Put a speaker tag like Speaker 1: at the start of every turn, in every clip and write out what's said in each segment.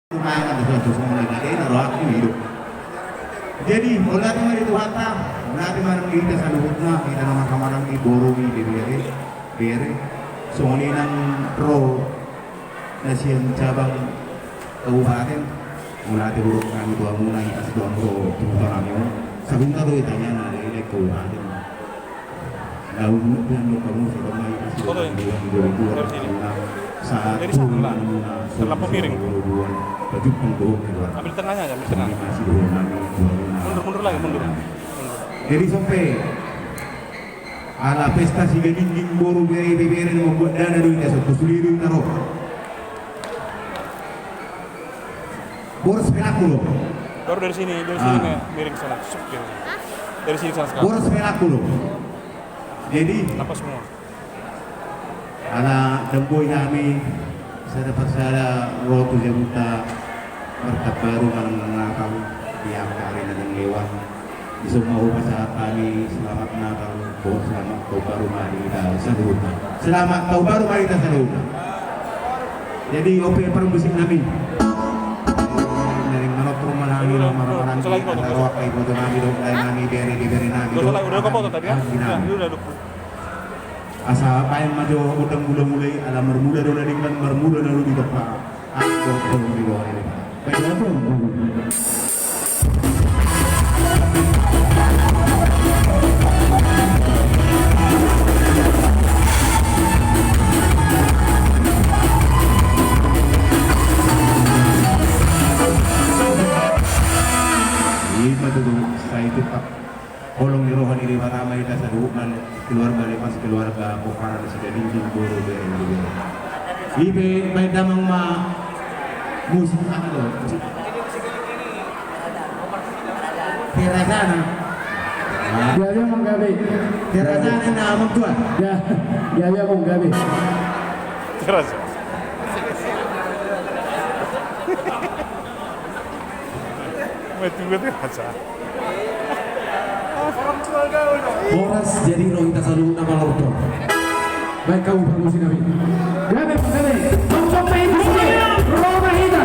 Speaker 1: Kumakan sesuatu semua lagi naruh aku hidup. Jadi wala ti mari tuhata, wala ti marang kita sa lubog na kita naman kamarang iboro ni bere. So ni nang pro na siyang cabang kabupaten. Wala ti buruk kami dua muna itas dua pro tuta kami mo. Sa bunga do itanya na ile kabupaten. Lalu kemudian kamu sudah mai itas dua saat
Speaker 2: dari sana setelah pemiring
Speaker 1: baju penggoh
Speaker 2: ambil tengahnya aja, ambil tengah mundur lagi mundur.
Speaker 1: Jadi sampai ala pesta si gading boru bere membuat dana duit ya satu suliru taruh boros pelaku loh
Speaker 2: Baru dari sini miring ke sana, sup gitu. Dari sini ke sana sekarang.
Speaker 1: boros pelaku loh. Jadi
Speaker 2: Apa semua?
Speaker 1: ala demboy kami saya dapat saya rotu jamuta mertak baru malam Natal tiap hari dan lewat di semua upacara kami selamat Natal selamat tahun baru Marita Saluta selamat tahun baru Marita Saluta. Jadi ope permusik kami dari manot rumah kami marang-marang kita roak kay foto kami dong kay kami beri kami
Speaker 2: Udah kau foto tadi ya? Udah.
Speaker 1: Asa apa yang maju udang mulai alam bermuda dulu dengan bermuda dulu di depan aku belum di bawah ini baik apa lima tuh saya itu tak kolong di rohan ini ramai kita sadukan keluarga lepas keluarga bokara di sini dinding boro bere. Ibe baik damang musik apa tuh? Terazana.
Speaker 3: Dia menggawe.
Speaker 1: Terazana na amang tua.
Speaker 3: Dia menggawe.
Speaker 2: Terus. Tunggu aja.
Speaker 3: Boras jadi roh kita selalu nama lorto. Baik kau permusi kami. Gabe. Kamu sampai di sini. Roh mahita.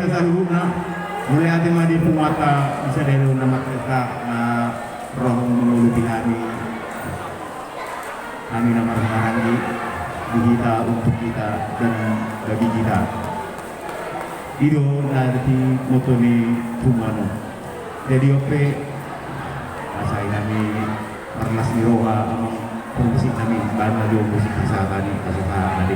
Speaker 1: sa luhut na mulai ate madi pumata bisa dari nama kita na roh mengulubi kami nama mengarangi di kita untuk kita dan bagi kita itu nanti moto ni Tumano jadi oke asai kami perlas di roha amang musik kami bana jo musik bisa tadi kasuka tadi